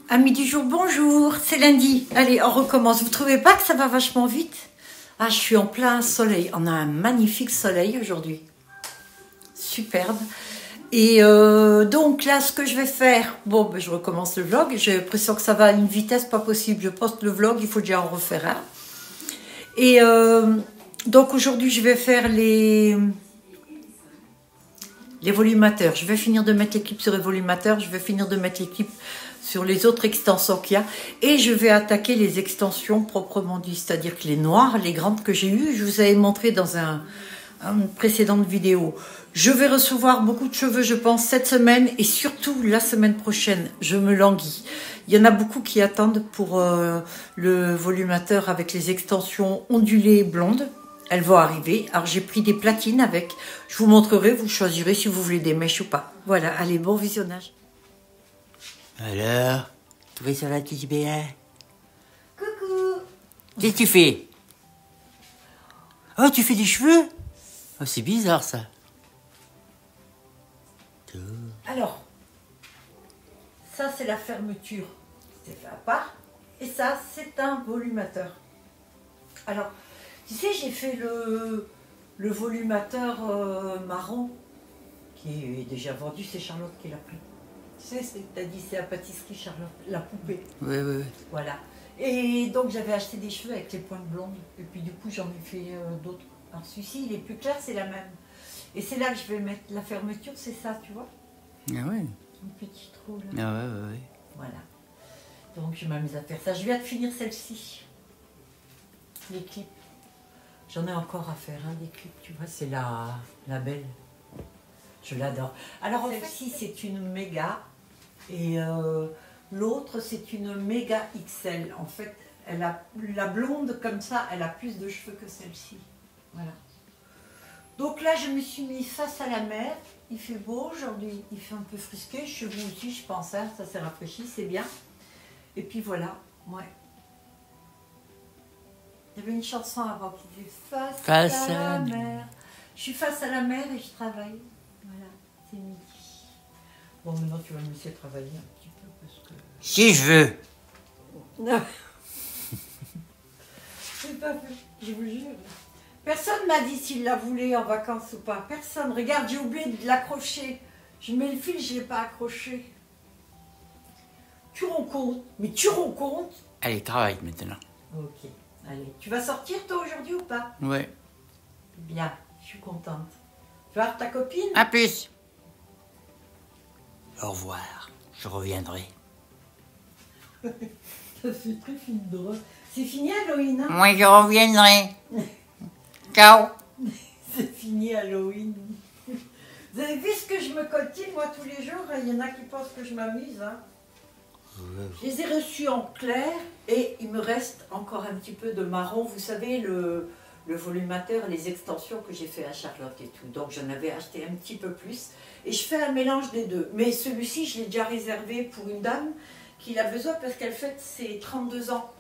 Amis du jour, bonjour, c'est lundi. Allez, on recommence. Vous trouvez pas que ça va vachement vite? Ah, je suis en plein soleil. On a un magnifique soleil aujourd'hui. Superbe. Et donc là, ce que je vais faire, bon, ben, je recommence le vlog. J'ai l'impression que ça va à une vitesse pas possible. Je poste le vlog, il faut déjà en refaire un. Et donc aujourd'hui, je vais faire les volumateurs. Je vais finir de mettre l'équipe sur les volumateurs. Je vais finir de mettre l'équipe sur les autres extensions qu'il y a. Et je vais attaquer les extensions proprement dit. C'est-à-dire que les noires, les grandes que j'ai eues, je vous avais montré dans une précédente vidéo. Je vais recevoir beaucoup de cheveux, je pense, cette semaine et surtout la semaine prochaine. Je me languis. Il y en a beaucoup qui attendent pour le volumateur avec les extensions ondulées blondes. Elles vont arriver. Alors, j'ai pris des platines avec. Je vous montrerai, vous choisirez si vous voulez des mèches ou pas. Voilà, allez, bon visionnage. Alors, comment ça va, petit bien? Coucou. Qu'est-ce que tu fais? Oh, tu fais des cheveux? Oh, c'est bizarre, ça. Alors, ça, c'est la fermeture. C'est fait à part. Et ça, c'est un volumateur. Alors, tu sais, j'ai fait le volumateur marron qui est déjà vendu. C'est Charlotte qui l'a pris. Tu sais, t'as dit c'est la pâtisserie Charlotte, la poupée. Oui, oui, oui. Voilà. Et donc, j'avais acheté des cheveux avec les pointes blondes. Et puis, du coup, j'en ai fait d'autres. Alors, celui-ci, il est plus clair, c'est la même. Et c'est là que je vais mettre la fermeture, c'est ça, tu vois? Ah ouais. Un petit trou là. Ah ouais, ouais, ouais. Voilà. Donc je m'amuse à faire ça. Je viens de finir celle-ci. Les clips. J'en ai encore à faire, hein, des clips, tu vois, c'est la belle. Je l'adore. Alors en fait, celle-ci, c'est une méga. Et l'autre, c'est une méga XL. En fait, elle a la blonde comme ça, elle a plus de cheveux que celle-ci. Voilà. Donc là, je me suis mis face à la mer. Il fait beau aujourd'hui, il fait un peu frisqué. Chez vous aussi, je pense, hein, ça s'est rafraîchi, c'est bien. Et puis voilà, ouais. Il y avait une chanson avant qui disait face à la mer. Je suis face à la mer et je travaille. Voilà, c'est midi. Bon, maintenant tu vas me laisser travailler un petit peu parce que... Si je veux. Non. C'est pas fait, je vous jure. Personne m'a dit s'il la voulait en vacances ou pas. Personne. Regarde, j'ai oublié de l'accrocher. Je mets le fil, je ne l'ai pas accroché. Tu rends compte? Mais tu rends compte? Allez, travaille maintenant. Ok. Allez. Tu vas sortir toi aujourd'hui ou pas? Ouais. Bien. Je suis contente. Tu vas voir ta copine? À plus. Au revoir. Je reviendrai. Ça c'est très fini drôle. C'est fini Halloween, hein? Moi, je reviendrai. Ciao. C'est fini Halloween. Vous avez vu ce que je me cotine moi tous les jours? Il y en a qui pensent que je m'amuse, hein? Je les ai reçus en clair et il me reste encore un petit peu de marron. Vous savez, le volumateur, les extensions que j'ai fait à Charlotte et tout. Donc j'en avais acheté un petit peu plus. Et je fais un mélange des deux. Mais celui-ci, je l'ai déjà réservé pour une dame qui l'a besoin parce qu'elle fête ses 32 ans.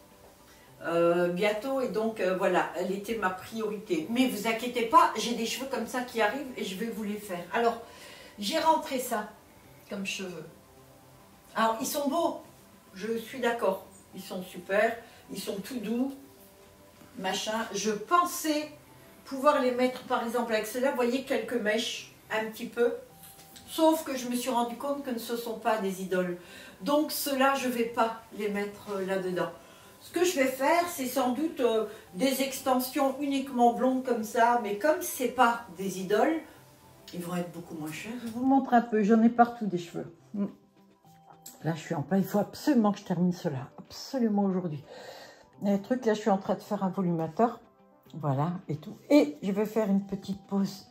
Bientôt et donc voilà, elle était ma priorité. Mais vous inquiétez pas, j'ai des cheveux comme ça qui arrivent et je vais vous les faire. Alors, j'ai rentré ça comme cheveux. Alors, ils sont beaux, je suis d'accord. Ils sont super, ils sont tout doux, machin. Je pensais pouvoir les mettre par exemple avec cela, vous voyez, quelques mèches, un petit peu. Sauf que je me suis rendu compte que ce ne sont pas des idoles. Donc ceux-là, je ne vais pas les mettre là-dedans. Ce que je vais faire, c'est sans doute des extensions uniquement blondes comme ça, mais comme ce n'est pas des idoles, ils vont être beaucoup moins chers. Je vous montre un peu, j'en ai partout des cheveux. Là, je suis en plein, il faut absolument que je termine cela, absolument aujourd'hui. Les trucs, là, je suis en train de faire un volumateur, voilà, et tout. Et je vais faire une petite pause.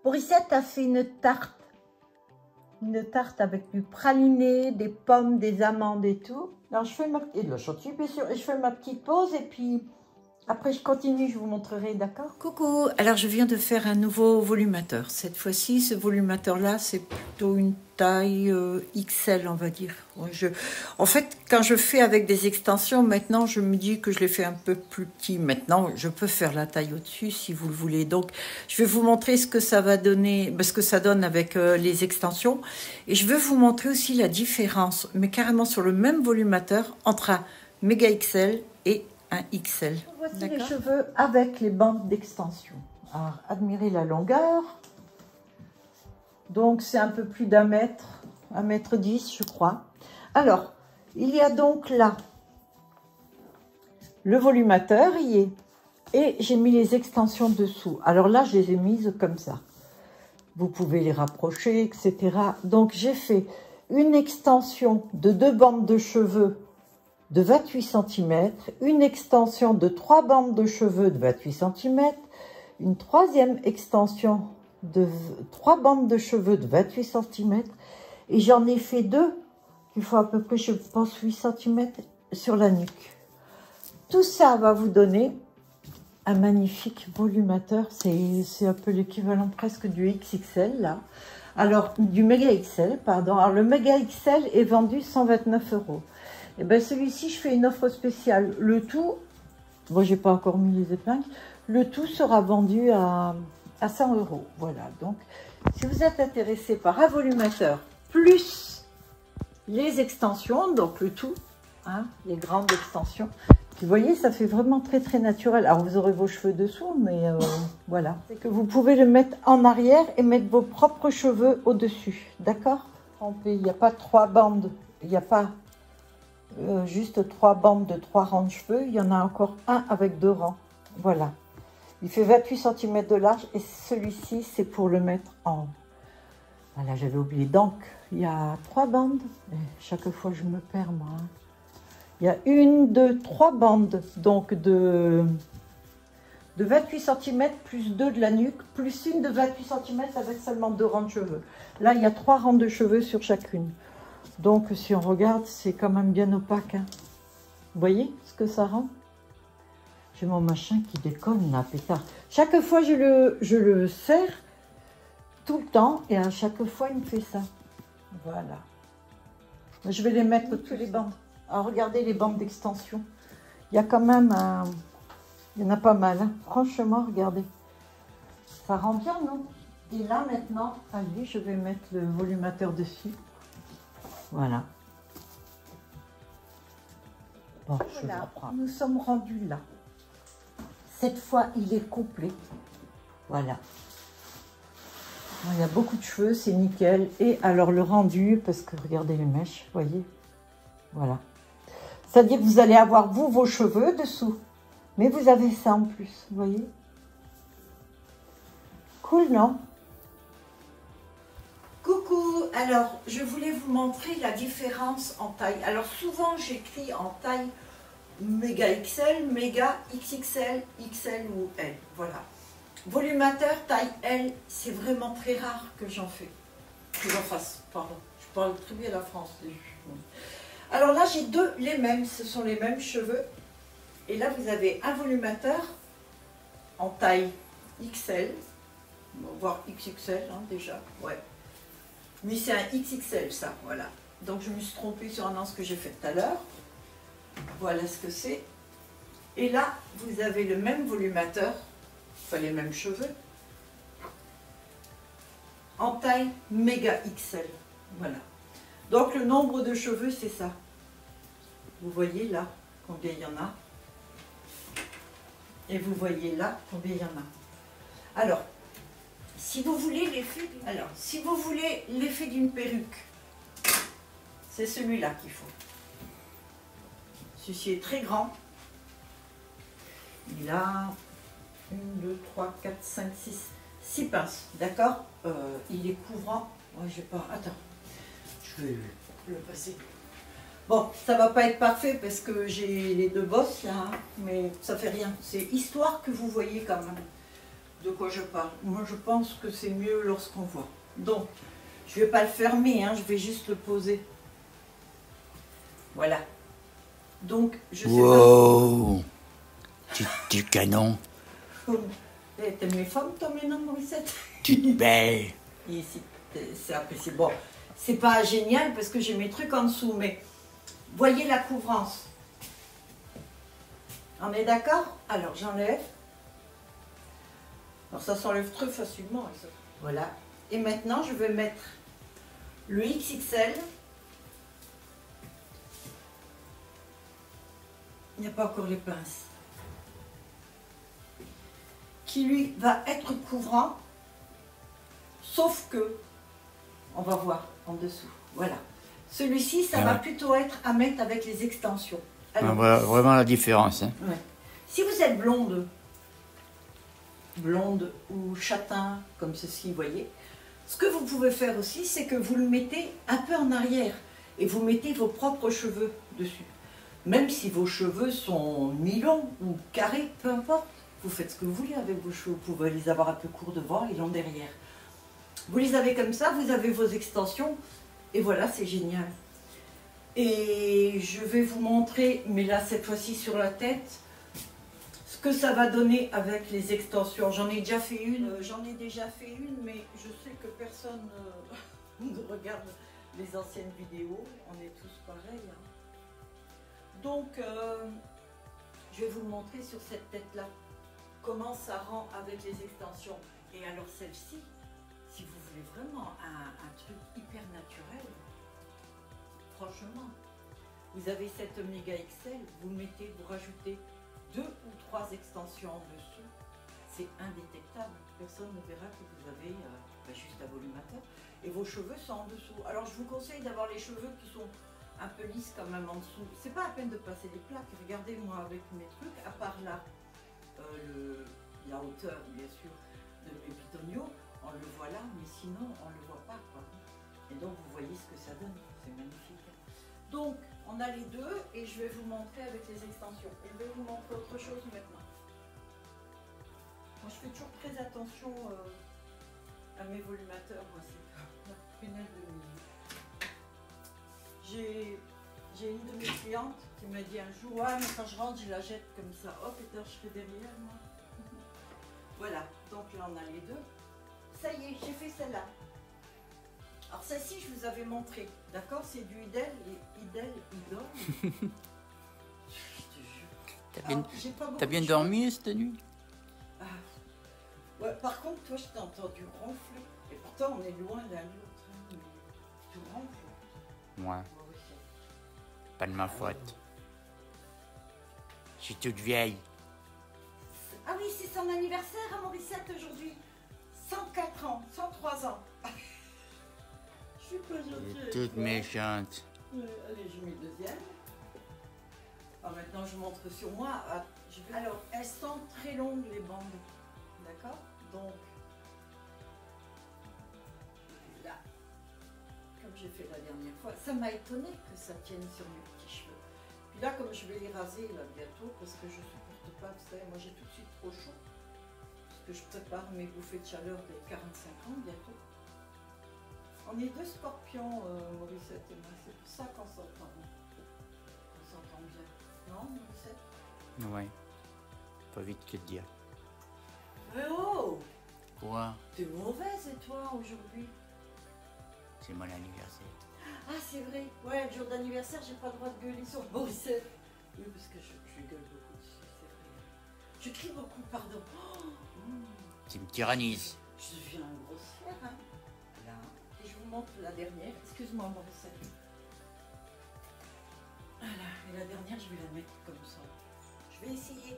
Borisette a fait une tarte avec du praliné, des pommes, des amandes et tout. Alors je fais ma petite, et de la chantilly bien sûr, et je fais ma petite pause et puis Après, je continue, je vous montrerai, d'accord? Coucou, alors je viens de faire un nouveau volumateur. Cette fois-ci, ce volumateur-là, c'est plutôt une taille XL, on va dire. En fait, quand je fais avec des extensions, maintenant, je me dis que je les fais un peu plus petits. Maintenant, je peux faire la taille au-dessus, si vous le voulez. Donc, je vais vous montrer ce que ça va donner, ce que ça donne avec les extensions. Et je vais vous montrer aussi la différence, mais carrément sur le même volumateur, entre un méga XL et un XL. Voici les cheveux avec les bandes d'extension. Alors, admirez la longueur. Donc, c'est un peu plus d'1 mètre, 1,10 m, je crois. Alors, il y a donc là le volumateur, y est. Et j'ai mis les extensions dessous. Alors là, je les ai mises comme ça. Vous pouvez les rapprocher, etc. Donc, j'ai fait une extension de 2 bandes de cheveux de 28 cm, une extension de 3 bandes de cheveux de 28 cm, une troisième extension de 3 bandes de cheveux de 28 cm, et j'en ai fait 2, il faut à peu près, je pense, 8 cm sur la nuque. Tout ça va vous donner un magnifique volumateur, c'est un peu l'équivalent presque du XXL, là. Alors, du méga XL, pardon. Alors, le méga XL est vendu 129 €. Et bien, celui-ci, je fais une offre spéciale. Le tout, bon, j'ai pas encore mis les épingles, le tout sera vendu à 100 €. Voilà, donc, si vous êtes intéressé par un volumateur, plus les extensions, donc le tout, hein, les grandes extensions, vous voyez, ça fait vraiment très très naturel. Alors, vous aurez vos cheveux dessous, mais voilà. C'est que vous pouvez le mettre en arrière et mettre vos propres cheveux au-dessus, d'accord? Il n'y a pas 3 bandes, il n'y a pas juste 3 bandes de 3 rangs de cheveux. Il y en a encore un avec 2 rangs. Voilà. Il fait 28 cm de large et celui-ci, c'est pour le mettre en haut. Voilà, j'avais oublié. Donc, il y a 3 bandes. Et chaque fois, je me perds, moi. Hein. Il y a 1, 2, 3 bandes, donc de 28 cm, plus 2 de la nuque, plus une de 28 cm avec seulement 2 rangs de cheveux. Là, il y a 3 rangs de cheveux sur chacune. Donc, si on regarde, c'est quand même bien opaque. Hein. Vous voyez ce que ça rend? J'ai mon machin qui déconne, là, pétard. Chaque fois, je le serre tout le temps, et à chaque fois, il me fait ça. Voilà. Je vais les mettre tous les bandes. Alors, regardez les bandes d'extension. Il y a quand même il y en a pas mal. Hein. Franchement, regardez. Ça rend bien, non? Et là, maintenant, allez, je vais mettre le volumateur dessus. Voilà. Bon, voilà. Nous sommes rendus là. Cette fois, il est complet. Voilà. Il y a beaucoup de cheveux, c'est nickel. Et alors, le rendu, parce que regardez les mèches, vous voyez? Voilà. C'est-à-dire que vous allez avoir, vous, vos cheveux dessous. Mais vous avez ça en plus, vous voyez? Cool, non? Coucou, alors je voulais vous montrer la différence en taille. Alors souvent j'écris en taille méga XL, méga XXL, XL ou L, voilà. Volumateur taille L, c'est vraiment très rare que j'en fasse, pardon. Je parle très bien la France. Alors là j'ai les mêmes, ce sont les mêmes cheveux. Et là vous avez un volumateur en taille XL, voire XXL hein, déjà, ouais. Mais c'est un XXL ça, voilà. Donc je me suis trompée sur un an ce que j'ai fait tout à l'heure. Voilà ce que c'est. Et là, vous avez le même volumateur, enfin les mêmes cheveux, en taille méga XL. Voilà. Donc le nombre de cheveux, c'est ça. Vous voyez là combien il y en a. Et vous voyez là combien il y en a. Alors, si vous voulez l'effet d'une perruque, c'est celui-là qu'il faut. Celui-ci est très grand. Il a 1, 2, 3, 4, 5, 6 pinces. D'accord? Il est couvrant. Ouais, je vais pas. Attends. Je vais le passer. Bon, ça va pas être parfait parce que j'ai les 2 bosses là, hein, mais ça fait rien. C'est histoire que vous voyez quand même de quoi je parle. Moi, je pense que c'est mieux lorsqu'on voit. Donc, je vais pas le fermer, hein, je vais juste le poser. Voilà. Donc, je sais pas. Tu canon. T'aimes les femmes, toi, maintenant, Morissette? Toute belle. Ici, c'est apprécié. Bon, c'est pas génial parce que j'ai mes trucs en dessous, mais voyez la couvrance. On est d'accord? Alors, j'enlève. Alors, ça s'enlève très facilement. Voilà. Et maintenant, je vais mettre le XXL. Il n'y a pas encore les pinces. Qui lui va être couvrant, sauf que, on va voir en dessous. Voilà. Celui-ci, ça va plutôt être à mettre avec les extensions. Alors, on voit vraiment la différence. Hein. Ouais. Si vous êtes blonde ou châtain, comme ceci, vous voyez, ce que vous pouvez faire aussi, c'est que vous le mettez un peu en arrière et vous mettez vos propres cheveux dessus. Même si vos cheveux sont mi-longs ou carrés, peu importe, vous faites ce que vous voulez avec vos cheveux. Vous pouvez les avoir un peu courts devant et longs derrière. Vous les avez comme ça, vous avez vos extensions et voilà, c'est génial. Et je vais vous montrer, mais là cette fois-ci sur la tête, ce que ça va donner avec les extensions. J'en ai déjà fait une, mais je sais que personne ne regarde les anciennes vidéos. On est tous pareils. Hein. Donc, je vais vous le montrer sur cette tête-là. Comment ça rend avec les extensions. Et alors celle-ci, si vous voulez vraiment un truc hyper naturel, franchement, vous avez cette méga XL, vous mettez, vous rajoutez 2 ou 3 extensions en dessous, c'est indétectable. Personne ne verra que vous avez juste un volumateur et vos cheveux sont en dessous. Alors je vous conseille d'avoir les cheveux qui sont un peu lisses quand même en dessous. C'est pas la peine de passer les plaques. Regardez moi avec mes trucs, à part là, la hauteur bien sûr de mes pitonios, on le voit là, mais sinon on le voit pas quoi. Et donc vous voyez ce que ça donne, c'est magnifique. Donc on a les deux et je vais vous montrer avec les extensions. Et je vais vous montrer autre chose maintenant. Moi je fais toujours très attention à mes volumateurs, moi c'est la prunelle de midi. J'ai une de mes clientes qui m'a dit un jour, ouais mais quand je rentre je la jette comme ça, hop et je serai derrière moi. Voilà, donc là on a les deux. Ça y est, j'ai fait celle-là. Alors celle-ci je vous avais montré, d'accord? C'est du Idel. Je te jure. T'as bien dormi cette nuit? Ah. Ouais, par contre toi je t'ai entendu ronfler. Et pourtant on est loin l'un de l'autre. Hein, tu ronfles. Ouais. Pas de ma faute. Je suis toute vieille. Ah oui, c'est son anniversaire à Morissette aujourd'hui. 104 ans, 103 ans. Je suis pas gentille. Toute méchante. Allez, je mets le deuxième. Alors maintenant, je montre sur moi. Alors, elles sont très longues, les bandes. D'accord? Donc, là, comme j'ai fait la dernière fois, ça m'a étonné que ça tienne sur mes petits cheveux. Puis là, comme je vais les raser là bientôt, parce que je supporte pas, vous savez, moi j'ai tout de suite trop chaud. Parce que je prépare mes bouffées de chaleur des 45 ans bientôt. On est deux scorpions, Morissette et moi, c'est pour ça qu'on s'entend. On s'entend bien. Non, Morissette? Ouais. Pas vite que de dire. Mais oh! Quoi? T'es mauvaise, et toi, aujourd'hui? C'est mon anniversaire. Ah, c'est vrai. Ouais, le jour d'anniversaire, j'ai pas le droit de gueuler sur Morissette. Oui, parce que je gueule beaucoup dessus, c'est vrai. Je crie beaucoup, pardon. Tu me tyrannises. Je deviens grossière, hein. Là. Et je vous montre la dernière. Excuse-moi, Morissette. Voilà. Et la dernière, je vais la mettre comme ça. Je vais essayer.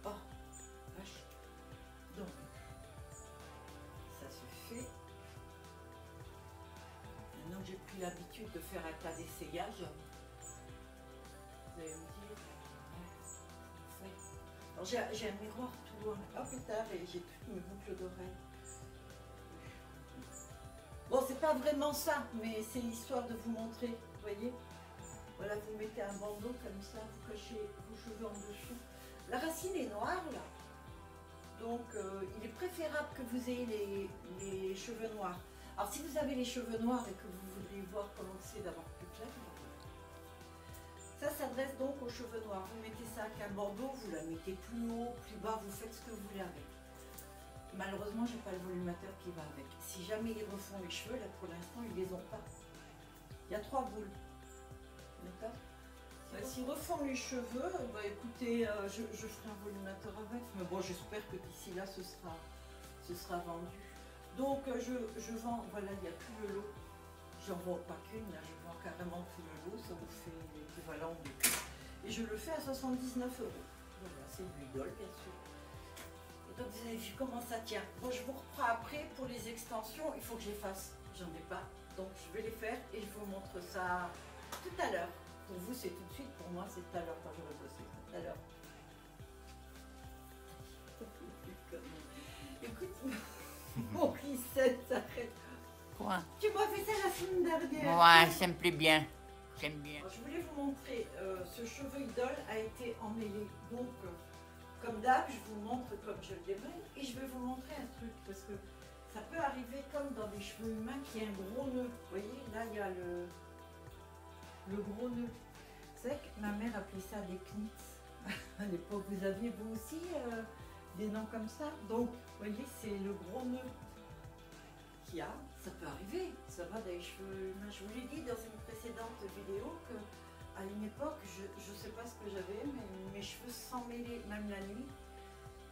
Oh, vache. Donc, ça se fait. Maintenant que j'ai pris l'habitude de faire un tas d'essayage, vous allez me dire, ouais, alors j'ai un miroir tout loin, hop et tard, et j'ai toutes mes boucles d'oreilles. Bon, c'est pas vraiment ça, mais c'est l'histoire de vous montrer, vous voyez. Voilà, vous mettez un bandeau comme ça, vous cachez vos cheveux en dessous. La racine est noire là, donc il est préférable que vous ayez les cheveux noirs. Alors si vous avez les cheveux noirs et que vous voudriez voir comment c'est d'avoir plus clair, ça s'adresse donc aux cheveux noirs. Vous mettez ça avec un bordeaux, vous la mettez plus haut, plus bas, vous faites ce que vous voulez avec. Malheureusement, j'ai pas le volumateur qui va avec. Si jamais ils refont les cheveux, là pour l'instant, ils les ont pas. Il y a 3 boules. D'accord. S'ils refont les cheveux, bah écoutez, je ferai un volumateur avec. Mais bon, j'espère que d'ici là, ce sera vendu. Donc, je vends, voilà, il n'y a plus le lot. J'en vends pas qu'une, là, je vends carrément tout le lot. Ça vous fait l'équivalent de... Et je le fais à 79 €. Voilà, c'est du Lidl, bien sûr. Et donc, vous avez vu comment ça tient. Bon, je vous reprends après pour les extensions. Il faut que j'efface. J'en ai pas. Donc, je vais les faire et je vous montre ça tout à l'heure. Pour vous, c'est tout de suite. Pour moi, c'est tout à l'heure quand je vais bosser. Tout à l'heure. Écoute, mon Chrisette, s'arrête. Quoi? Tu m'as fait ça la semaine dernière. Ouais, ça me plaît bien. J'aime bien. Je voulais vous montrer, ce cheveu idole a été emmêlé. Donc, comme d'hab, je vous montre comme je le démêle. Et je vais vous montrer un truc, parce que ça peut arriver comme dans des cheveux humains qu'il y a un gros nœud. Vous voyez, là, il y a le gros nœud. Vous savez que ma mère appelait ça des knits. À l'époque, vous aviez vous aussi des noms comme ça. Donc, vous voyez, c'est le gros nœud qu'il y a. Ça peut arriver, ça va dans les cheveux humains. Je vous l'ai dit dans une précédente vidéo qu'à une époque, je ne sais pas ce que j'avais, mais mes cheveux s'emmêlaient même la nuit.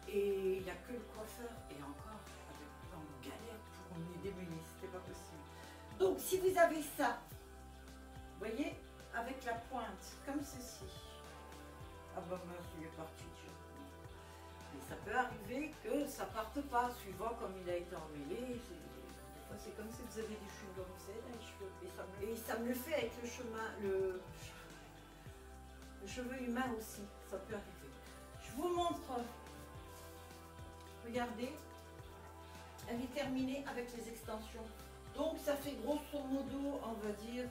Et il n'y a que le coiffeur, et encore, avec en galère pour me les démêler, c'était pas possible. Donc, si vous avez ça, vous voyez, avec la pointe, comme ceci. Ah bah mince, il est parti déjà. Mais ça peut arriver que ça parte pas, suivant comme il a été emmêlé. Des fois, c'est comme si vous avez des cheveux vous savez, dans les cheveux. Et ça me le fait avec le cheveu humain aussi, ça peut arriver. Je vous montre, regardez, elle est terminée avec les extensions. Donc ça fait grosso modo, on va dire,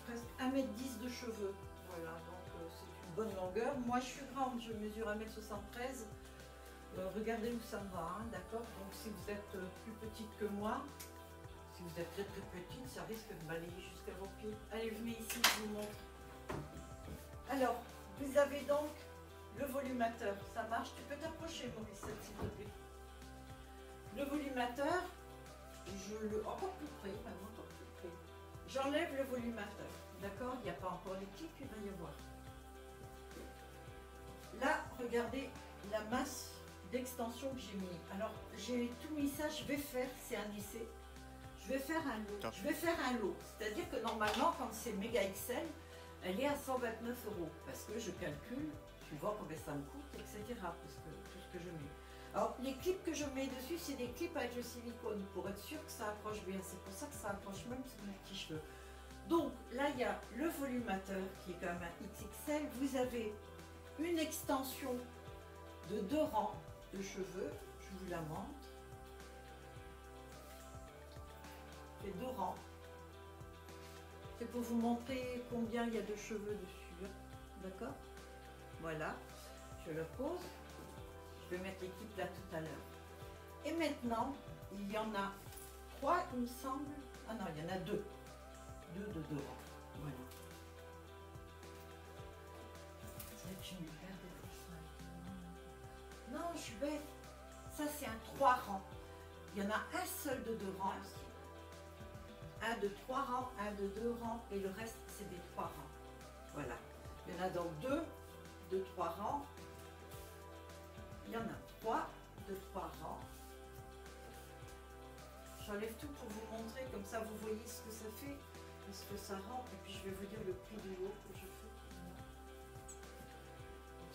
presque 1,10 m de cheveux. Voilà, donc c'est une bonne longueur. Moi je suis grande, je mesure 1,73 m. Regardez où ça me va, hein, d'accord. Donc si vous êtes plus petite que moi, si vous êtes très petite, ça risque de balayer jusqu'à vos pieds. Allez, venez ici, je vous montre. Alors, vous avez donc le volumateur. Ça marche? Tu peux t'approcher, Mauricette, s'il te plaît. Le volumateur, je le... encore plus près, vraiment encore plus près. J'enlève le volumateur, d'accord? Il n'y a pas encore les clips, il va y avoir. Là, regardez la masse d'extension que j'ai mis. Alors, j'ai tout mis ça, je vais faire, c'est un essai. Je vais faire un lot. Je vais faire un lot. C'est-à-dire que normalement, quand c'est méga XL, elle est à 129 €. Parce que je calcule, tu vois combien ça me coûte, etc. Parce que tout ce que je mets. Alors, les clips que je mets dessus, c'est des clips avec le silicone pour être sûr que ça accroche bien. C'est pour ça que ça accroche même sur mes petits cheveux. Donc, là, il y a le volumateur qui est quand même un XXL. Vous avez une extension de 2 rangs de cheveux. Je vous la montre. C'est 2 rangs. C'est pour vous montrer combien il y a de cheveux dessus. D'accord? Voilà. Je le pose. Je vais mettre l'équipe là tout à l'heure. Et maintenant, il y en a 3, il me semble. Ah non, il y en a 2. 2 de 2 rangs. Voilà. C'est vrai que je me perds des fois. Non, je suis bête. Ça, c'est un 3 rangs. Il y en a un seul de 2 rangs. Un de 3 rangs, un de 2 rangs, et le reste, c'est des 3 rangs. Voilà. Il y en a donc 2 de 3 rangs. Il y en a 3 de 3 rangs. J'enlève tout pour vous montrer, comme ça vous voyez ce que ça fait, ce que ça rend, et puis je vais vous dire le prix du lot que je fais.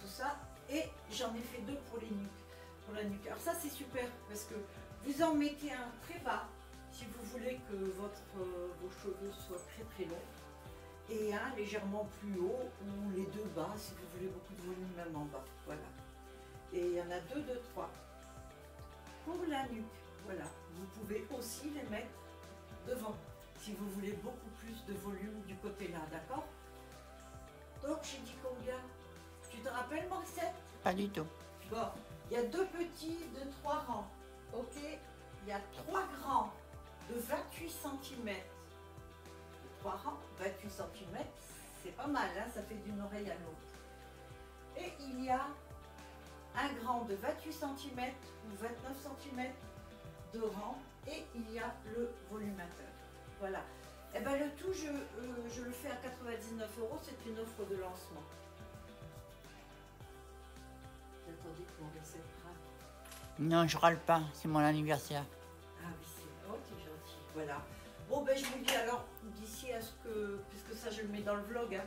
Tout ça, et j'en ai fait 2 pour les nuques, pour la nuque. Alors ça c'est super, parce que vous en mettez un très bas, si vous voulez que vos cheveux soient très très longs, et un légèrement plus haut, ou les 2 bas, si vous voulez beaucoup de volume même en bas, voilà. Et il y en a 2 de 3. Pour la nuque, voilà, vous pouvez aussi les mettre devant, si vous voulez beaucoup plus de volume du côté là, d'accord? Donc j'ai dit combien? Tu te rappelles, Mauricette? Pas du tout. Bon, il y a 2 petits de 3 rangs, ok? Il y a 3 grands de 28 cm. 3 rangs, 28 cm, C'est pas mal, hein, ça fait d'une oreille à l'autre. Et il y a un grand de 28 cm ou 29 cm de rang et il y a le volumateur. Voilà. Et bien le tout, je le fais à 99 €, c'est une offre de lancement. J'attendais que mon recette râle. Non, je râle pas, c'est mon anniversaire. Ah oui, c'est... Oh, t'es gentil. Voilà. Bon, ben je vous dis alors, d'ici à ce que... Puisque ça, je le mets dans le vlog, hein,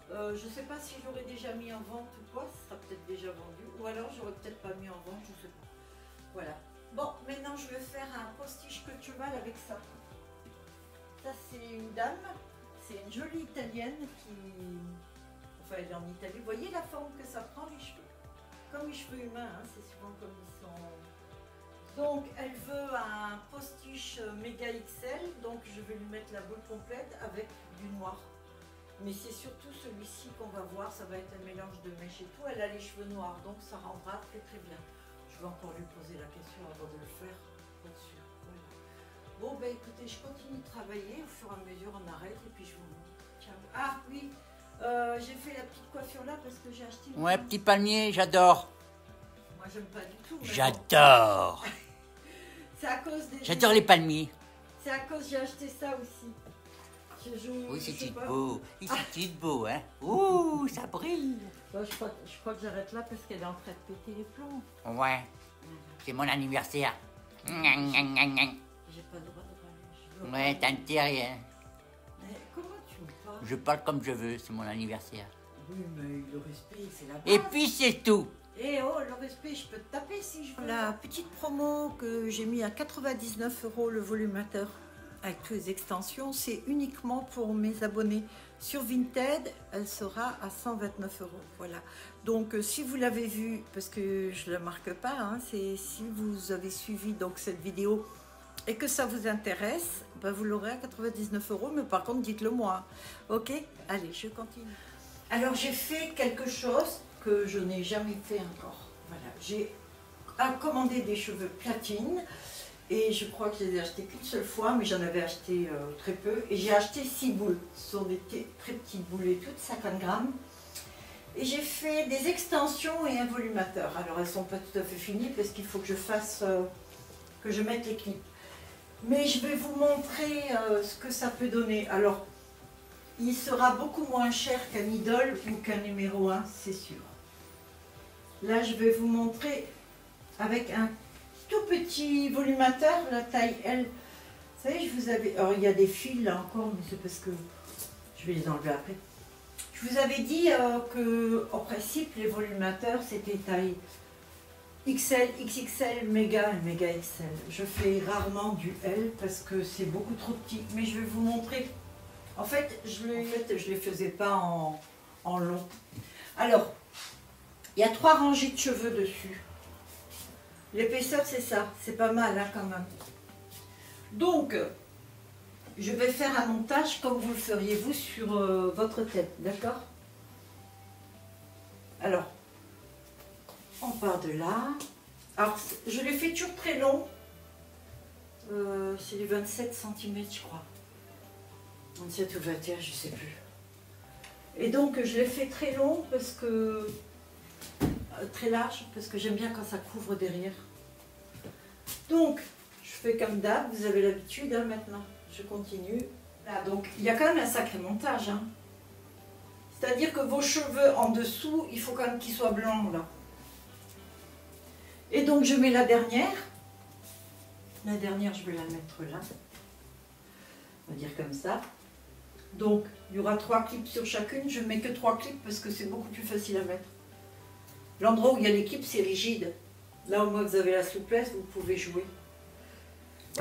je ne sais pas si j'aurais déjà mis en vente ou quoi, ce sera peut-être déjà vendu. Ou alors, j'aurais peut-être pas mis en vente, je ne sais pas. Voilà. Bon, maintenant, je vais faire un postiche queue de cheval avec ça. Ça, c'est une dame. C'est une jolie italienne qui... Enfin, elle est en Italie. Vous voyez la forme que ça prend, les cheveux? Comme les cheveux humains, hein, c'est souvent comme ils sont... Donc, elle veut un postiche méga XL, donc je vais lui mettre la boule complète avec du noir. Mais c'est surtout celui-ci qu'on va voir, ça va être un mélange de mèche et tout. Elle a les cheveux noirs, donc ça rendra très très bien. Je vais encore lui poser la question avant de le faire, pour être sûr. Voilà. Bon, ben écoutez, je continue de travailler, au fur et à mesure on arrête et puis je vous montre. Ciao. Ah oui, j'ai fait la petite coiffure là parce que j'ai acheté... Ouais, petit palmier, j'adore. Moi j'aime pas du tout. J'adore. C'est à cause des... J'adore les palmiers. C'est à cause j'ai acheté ça aussi. Oui, c'est beau. C'est beau, hein. Ouh, ça brille. Bon, je crois que j'arrête là parce qu'elle est en train de péter les plombs. Ouais, c'est mon anniversaire. J'ai pas le droit de râler. Ouais, t'as intérêt, hein. Mais comment tu me parles? Je parle comme je veux, c'est mon anniversaire. Oui, mais le respect, c'est la base. Et puis c'est tout. Eh oh, le respect, je peux te taper si je veux. La petite promo que j'ai mis à 99 € le volumateur avec toutes les extensions, c'est uniquement pour mes abonnés. Sur Vinted, elle sera à 129 €. Voilà. Donc, si vous l'avez vu, parce que je ne le marque pas, hein, c'est si vous avez suivi donc cette vidéo et que ça vous intéresse, ben vous l'aurez à 99 €, mais par contre, dites-le moi. Ok? Allez, je continue. Alors, j'ai fait quelque chose que je n'ai jamais fait encore. Voilà, j'ai commandé des cheveux platine et je crois que je les ai achetés qu'une seule fois, mais j'en avais acheté très peu. Et j'ai acheté 6 boules. Ce sont des très petites boules et toutes, 50 grammes. Et j'ai fait des extensions et un volumateur. Alors, elles ne sont pas tout à fait finies parce qu'il faut que je fasse, que je mette les clips. Mais je vais vous montrer ce que ça peut donner. Alors, il sera beaucoup moins cher qu'un idole ou qu'un numéro 1, c'est sûr. Là, je vais vous montrer avec un tout petit volumateur, la taille L. Vous savez, je vous avais... Alors, il y a des fils là encore, mais c'est parce que je vais les enlever après. Je vous avais dit que, en principe, les volumateurs, c'était taille XL, XXL, méga et méga XL. Je fais rarement du L parce que c'est beaucoup trop petit. Mais je vais vous montrer. En fait, je les faisais pas en long. Alors, il y a 3 rangées de cheveux dessus. L'épaisseur, c'est ça. C'est pas mal, hein, quand même. Donc, je vais faire un montage comme vous le feriez, vous, sur votre tête. D'accord? Alors, on part de là. Alors, je les fais toujours très long. C'est du 27 cm, je crois. 27 ou 21, je ne sais plus. Et donc, je les fais très long parce que... très large, parce que j'aime bien quand ça couvre derrière. Donc, je fais comme d'hab, vous avez l'habitude, hein, maintenant. Je continue. Là, donc, il y a quand même un sacré montage. Hein. C'est-à-dire que vos cheveux en dessous, il faut quand même qu'ils soient blancs, là. Et donc, je mets la dernière. La dernière, je vais la mettre là. On va dire comme ça. Donc, il y aura 3 clips sur chacune. Je ne mets que 3 clips parce que c'est beaucoup plus facile à mettre. L'endroit où il y a les clips, c'est rigide. Là, au moins, vous avez la souplesse, vous pouvez jouer.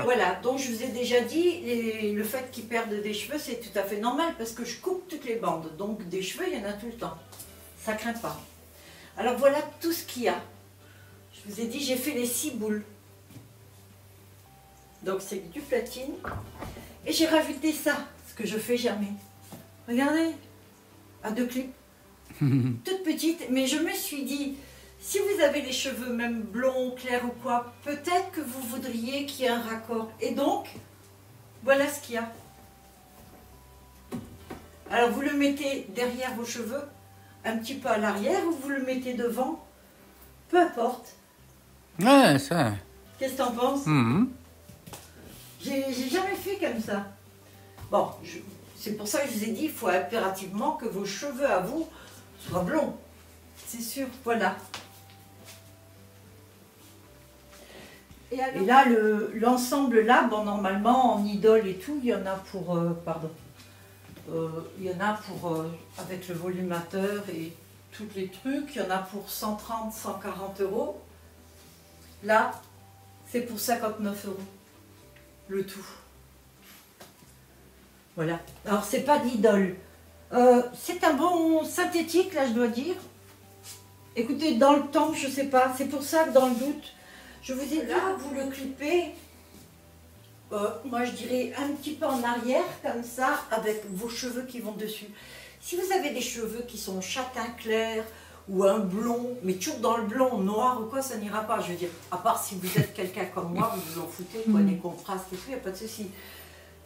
Voilà, donc je vous ai déjà dit, le fait qu'ils perdent des cheveux, c'est tout à fait normal parce que je coupe toutes les bandes. Donc, des cheveux, il y en a tout le temps. Ça ne craint pas. Alors, voilà tout ce qu'il y a. Je vous ai dit, j'ai fait les 6 boules. Donc, c'est du platine. Et j'ai rajouté ça, ce que je fais jamais. Regardez, à 2 clips. Toute petite, mais je me suis dit, si vous avez les cheveux même blonds, clairs ou quoi, peut-être que vous voudriez qu'il y ait un raccord. Et donc, voilà ce qu'il y a. Alors vous le mettez derrière vos cheveux, un petit peu à l'arrière, ou vous le mettez devant, peu importe. Ouais, ça. Qu'est-ce que t'en penses? J'ai jamais fait comme ça. Bon, c'est pour ça que je vous ai dit, il faut impérativement que vos cheveux à vous soient blonds. C'est sûr, voilà. Et là, l'ensemble là, bon, normalement, en idole et tout, il y en a pour, il y en a pour, avec le volumateur et tous les trucs, il y en a pour 130, 140 euros. Là, c'est pour 59 euros, le tout. Voilà. Alors, c'est pas d'idole. C'est un bon synthétique, là, je dois dire. Écoutez, dans le temps, je sais pas, c'est pour ça que dans le doute, je vous ai dit, vous le clippez, moi je dirais un petit peu en arrière, comme ça, avec vos cheveux qui vont dessus. Si vous avez des cheveux qui sont châtain clair, ou un blond, mais toujours dans le blond, noir ou quoi, ça n'ira pas. Je veux dire, à part si vous êtes quelqu'un comme moi, vous vous en foutez, quoi, des contrastes et tout, il n'y a pas de souci.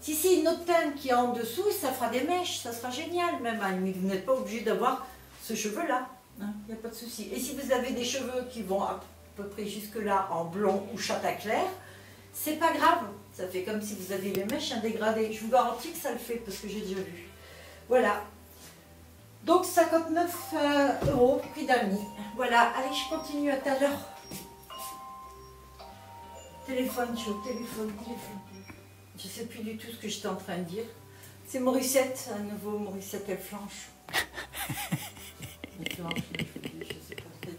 Si c'est une autre teinte qui est en dessous, ça fera des mèches, ça sera génial même, hein, mais vous n'êtes pas obligé d'avoir ce cheveu-là, il n'y a pas de souci. Et si vous avez des cheveux qui vont à peu près jusque-là en blond ou châtain clair, c'est pas grave, ça fait comme si vous aviez les mèches, un dégradé. Je vous garantis que ça le fait, parce que j'ai déjà vu. Voilà. Donc 59 euros, prix d'amis. Voilà, allez, je continue à tout à l'heure. Téléphone, je suis au téléphone. Je ne sais plus du tout ce que j'étais en train de dire. C'est Morissette, à nouveau, Morissette, elle flanche.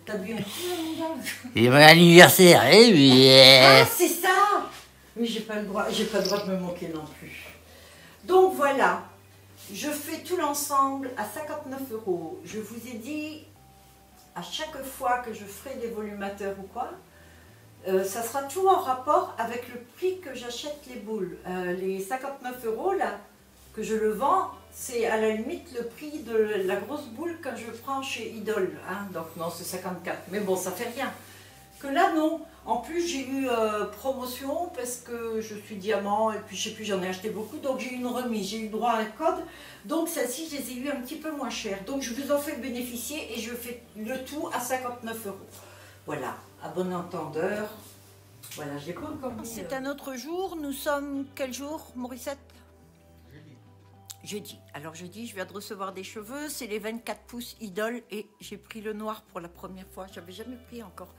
T'as bu un coup, Et mon anniversaire, eh oui. Ah, c'est ça. Mais j'ai pas le droit de me moquer non plus. Donc voilà, je fais tout l'ensemble à 59 euros. Je vous ai dit, à chaque fois que je ferai des volumateurs ou quoi, ça sera tout en rapport avec le prix que j'achète les boules. Les 59 euros là, que je le vends, c'est à la limite le prix de la grosse boule quand je prends chez Idol. Hein. Donc non, c'est 54. Mais bon, ça fait rien. Que là, non. En plus, j'ai eu promotion parce que je suis diamant et puis je sais plus, j'en ai acheté beaucoup. Donc j'ai eu une remise, j'ai eu droit à un code. Donc celle-ci, je les ai eu un petit peu moins cher. Donc je vous en fais bénéficier et je fais le tout à 59 euros. Voilà, à bon entendeur. Voilà, j'ai pas encore mis... C'est un autre jour. Nous sommes quel jour, Morissette? Jeudi. Alors jeudi, je viens de recevoir des cheveux, c'est les 24 pouces Idol et j'ai pris le noir pour la première fois. J'avais jamais pris encore.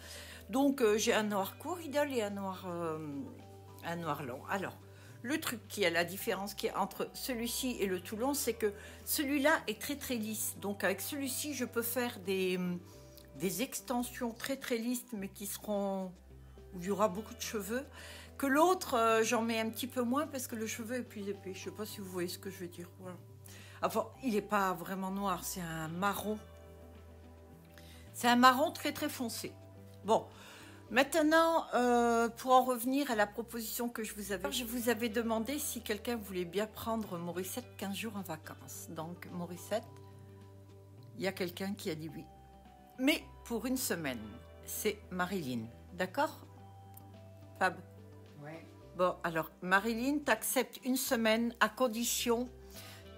Donc j'ai un noir court Idol et un noir long. Alors, le truc qui a la différence qui est entre celui-ci et le tout long, c'est que celui-là est très très lisse. Donc avec celui-ci, je peux faire des extensions très très lisses, mais qui seront où il y aura beaucoup de cheveux. Que l'autre, j'en mets un petit peu moins parce que le cheveu est plus épais. Je ne sais pas si vous voyez ce que je veux dire. Voilà. Enfin, il n'est pas vraiment noir, c'est un marron. C'est un marron très très foncé. Bon, maintenant, pour en revenir à la proposition que je vous avais demandé si quelqu'un voulait bien prendre Morissette 15 jours en vacances. Donc, Morissette, il y a quelqu'un qui a dit oui. Mais pour une semaine, c'est Marilyn. D'accord, Fab? Ouais. Bon, alors, Marilyn, t'acceptes une semaine à condition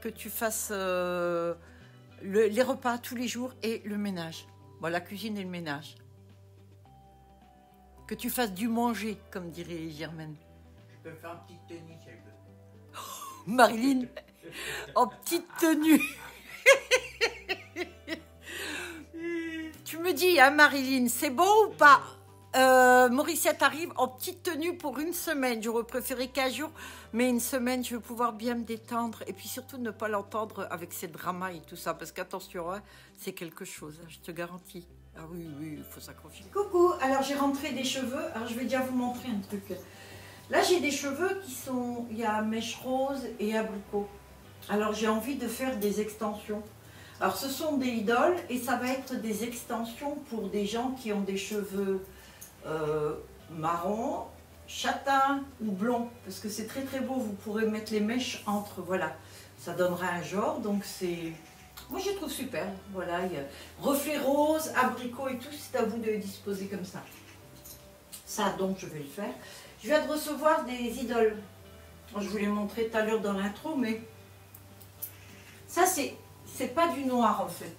que tu fasses les repas tous les jours et le ménage. Bon, la cuisine et le ménage. Que tu fasses du manger, comme dirait Germaine. Je peux faire une petite tenue si elle veut. Marilyn, en petite tenue. Tu me dis, hein, Marilyn, c'est beau ou pas? Morissette arrive en petite tenue pour une semaine. J'aurais préféré 15 jours, mais une semaine, je vais pouvoir bien me détendre. Et puis surtout, ne pas l'entendre avec ses dramas et tout ça. Parce qu'attention, hein, c'est quelque chose, hein, je te garantis. Ah oui, oui, il faut s'accrocher. Coucou, alors j'ai rentré des cheveux. Alors je vais déjà vous montrer un truc. Là, j'ai des cheveux qui sont... Il y a mèche rose et abricot. Alors j'ai envie de faire des extensions. Alors ce sont des idoles et ça va être des extensions pour des gens qui ont des cheveux... marron, châtain ou blond, parce que c'est très très beau, vous pourrez mettre les mèches entre, voilà, ça donnera un genre, donc c'est, moi je trouve super, voilà, il y a reflet rose, abricot et tout, c'est à vous de disposer comme ça. Ça donc je vais le faire. Je viens de recevoir des idoles, je vous l'ai montré tout à l'heure dans l'intro, mais Ça, c'est pas du noir en fait.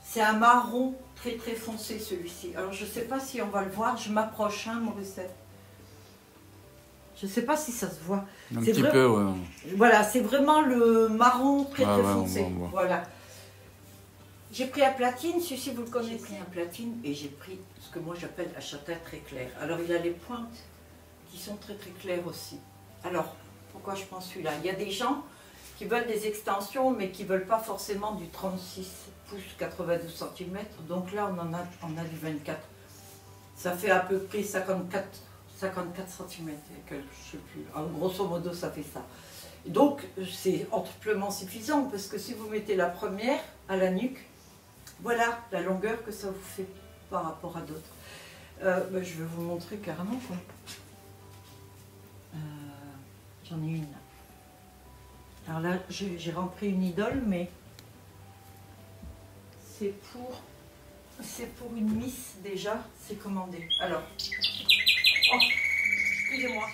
C'est un marron très très foncé celui-ci. Alors je sais pas si on va le voir, je m'approche, hein, Morissette. Je sais pas si ça se voit. Un petit peu, ouais. Voilà, c'est vraiment le marron très très Ouais, foncé. on voit. Voilà. J'ai pris un platine, celui-ci vous le connaissez. J'ai pris un platine et j'ai pris ce que moi j'appelle un châtain très clair. Alors il a les pointes qui sont très très claires aussi. Alors, pourquoi je prends celui-là? Il y a des gens qui veulent des extensions mais qui ne veulent pas forcément du 36 pouces 92 cm. Donc là on a du 24. Ça fait à peu près 54 cm, je sais plus. En grosso modo ça fait ça. Et donc c'est amplement suffisant parce que si vous mettez la première à la nuque, voilà la longueur que ça vous fait par rapport à d'autres. Je vais vous montrer carrément quoi. J'en ai une. Alors là, j'ai rempli une idole, mais c'est pour une miss déjà, c'est commandé. Alors, oh, excusez-moi.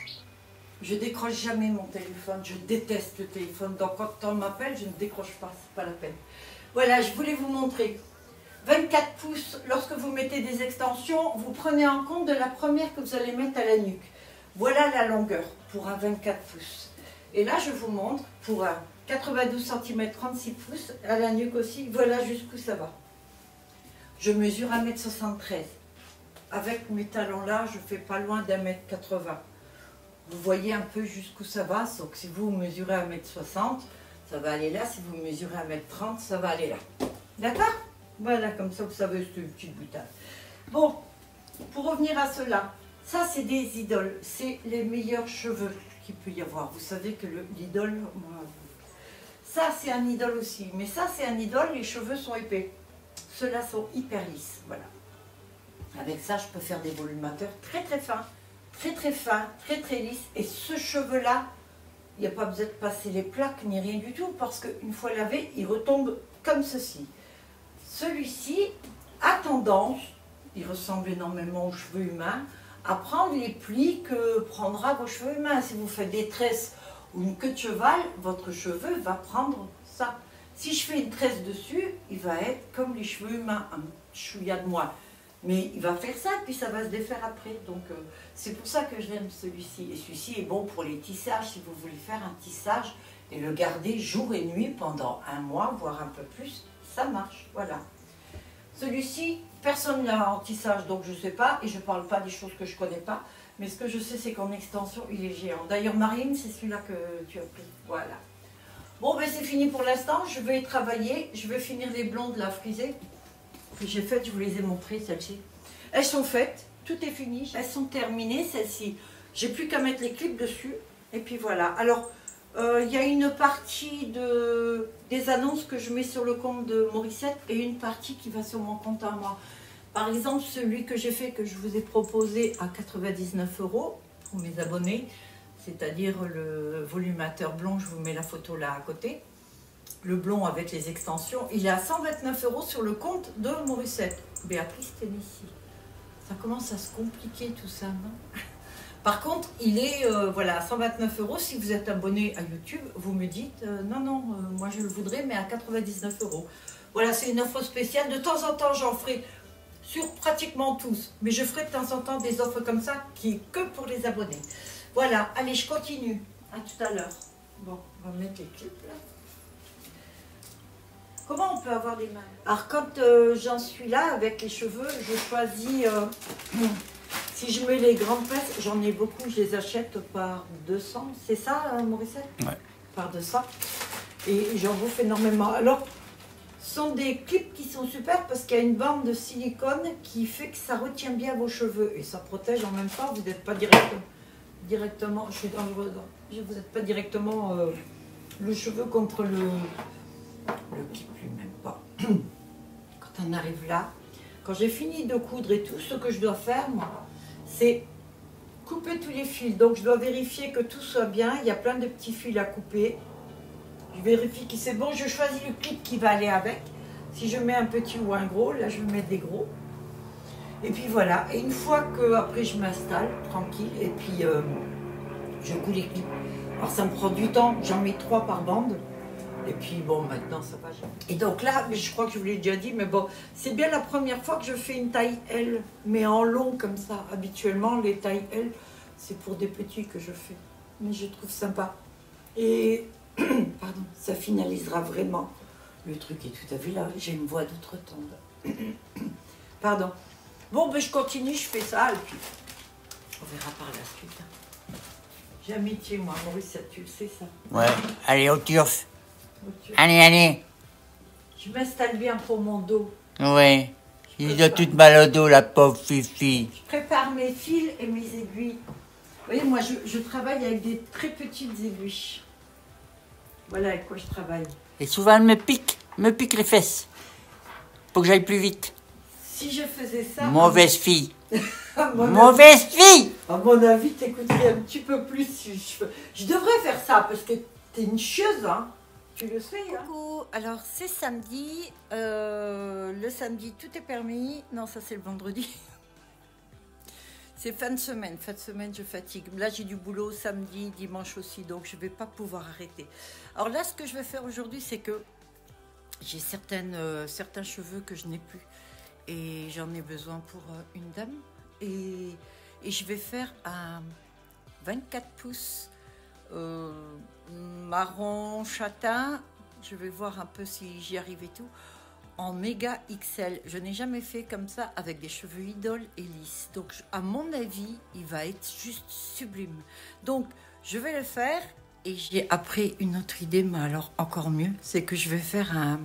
Je décroche jamais mon téléphone, je déteste le téléphone. Donc quand on m'appelle, je ne décroche pas, c'est pas la peine. Voilà, je voulais vous montrer. 24 pouces, lorsque vous mettez des extensions, vous prenez en compte de la première que vous allez mettre à la nuque. Voilà la longueur pour un 24 pouces. Et là, je vous montre pour un 92 cm 36 pouces, à la nuque aussi, voilà jusqu'où ça va. Je mesure 1,73 m. Avec mes talons là, je fais pas loin d'1,80 m. Vous voyez un peu jusqu'où ça va, donc si vous mesurez 1,60 m, ça va aller là. Si vous mesurez 1,30 m, ça va aller là. D'accord? Voilà, comme ça vous savez, c'est une petite boutade. Bon, pour revenir à cela, ça c'est des idoles, c'est les meilleurs cheveux qu'il peut y avoir. Vous savez que l'idole, ça c'est un idole aussi, mais ça c'est un idole, les cheveux sont épais. Ceux-là sont hyper lisses, voilà. Avec ça, je peux faire des volumateurs très très fins, très très lisses. Et ce cheveu-là, il n'y a pas besoin de passer les plaques ni rien du tout, parce qu'une fois lavé, il retombe comme ceci. Celui-ci a tendance, il ressemble énormément aux cheveux humains, à prendre les plis que prendra vos cheveux humains. Si vous faites des tresses ou une queue de cheval, votre cheveu va prendre ça. Si je fais une tresse dessus, il va être comme les cheveux humains, un chouïa de moi. Mais il va faire ça, puis ça va se défaire après. Donc c'est pour ça que j'aime celui-ci. Et celui-ci est bon pour les tissages, si vous voulez faire un tissage et le garder jour et nuit pendant un mois, voire un peu plus, ça marche, voilà. Celui-ci, personne n'a en tissage, donc je ne sais pas, et je ne parle pas des choses que je ne connais pas, mais ce que je sais, c'est qu'en extension, il est géant. D'ailleurs, Marine, c'est celui-là que tu as pris, voilà. Bon, ben c'est fini pour l'instant, je vais y travailler, je vais finir les blondes, la frisée, que j'ai faites, je vous les ai montrées, celles-ci. Elles sont faites, tout est fini, elles sont terminées, celles-ci. J'ai plus qu'à mettre les clips dessus, et puis voilà. Alors, il y a une partie des annonces que je mets sur le compte de Morissette et une partie qui va sur mon compte à moi. Par exemple, celui que j'ai fait, que je vous ai proposé à 99 € pour mes abonnés, c'est-à-dire le volumateur blond, je vous mets la photo là à côté, le blond avec les extensions, il est à 129 € sur le compte de Morissette. Béatrice Ténissi. Ça commence à se compliquer tout ça, non? Par contre, il est voilà, à 129 € si vous êtes abonné à YouTube, vous me dites non, moi je le voudrais, mais à 99 €. Voilà, c'est une offre spéciale. De temps en temps, j'en ferai sur pratiquement tous, mais je ferai de temps en temps des offres comme ça qui est que pour les abonnés. Voilà, allez, je continue. À tout à l'heure. Bon, on va mettre les clips là. Comment on peut avoir des mains? Alors, quand j'en suis là avec les cheveux, je choisis. Si je mets les grandes pinces, j'en ai beaucoup, je les achète par 200. C'est ça, Morissette? Ouais. Par 200. Et j'en bouffe énormément. Alors, ce sont des clips qui sont super parce qu'il y a une bande de silicone qui fait que ça retient bien vos cheveux. Et ça protège en même temps, vous n'êtes pas directement, je suis dans le redans. Vous n'êtes pas directement le cheveu contre le clip lui-même. Pas. Quand on arrive là, quand j'ai fini de coudre et tout, ce que je dois faire, moi, c'est couper tous les fils. Donc je dois vérifier que tout soit bien. Il y a plein de petits fils à couper. Je vérifie que c'est bon. Je choisis le clip qui va aller avec. Si je mets un petit ou un gros, là je vais mettre des gros. Et puis voilà. Et une fois que après je m'installe tranquille et puis je couds les clips. Alors ça me prend du temps. J'en mets 3 par bande. Et puis bon, maintenant ça va. Et donc là, mais je crois que je vous l'ai déjà dit, mais bon, c'est bien la première fois que je fais une taille L, mais en long comme ça. Habituellement, les tailles L, c'est pour des petits que je fais. Mais je trouve sympa. Et pardon, ça finalisera vraiment. Le truc est tout à fait là. J'ai une voix d'outre-tombe. Pardon. Bon, ben je continue, je fais ça, et puis on verra par la suite. J'ai amitié, moi, Maurice, tu le sais, ça. Ouais, allez, au turf. Tu- Allez, allez. Je m'installe bien pour mon dos. Ouais. Il a toute mal au dos, la pauvre Fifi. Je prépare mes fils et mes aiguilles. Vous voyez, moi, je travaille avec des très petites aiguilles. Voilà avec quoi je travaille. Et souvent, elle me pique les fesses. Pour que j'aille plus vite. Si je faisais ça... Mauvaise fille. à mon Mauvaise fille. À mon avis, t'écouterais un petit peu plus. Je devrais faire ça parce que t'es une chieuse, hein. Tu le sais, hein. Coucou, alors c'est samedi. Le samedi, tout est permis. Non, ça c'est le vendredi. C'est fin de semaine. Fin de semaine, je fatigue. Là, j'ai du boulot samedi, dimanche aussi, donc je ne vais pas pouvoir arrêter. Alors là, ce que je vais faire aujourd'hui, c'est que j'ai certains cheveux que je n'ai plus. Et j'en ai besoin pour une dame. Et je vais faire un 24 pouces marron châtain. Je vais voir un peu si j'y arrive et tout. En méga XL. Je n'ai jamais fait comme ça avec des cheveux idoles et lisses. Donc, à mon avis, il va être juste sublime. Donc, je vais le faire. Et j'ai après une autre idée, mais alors encore mieux. C'est que je vais faire un...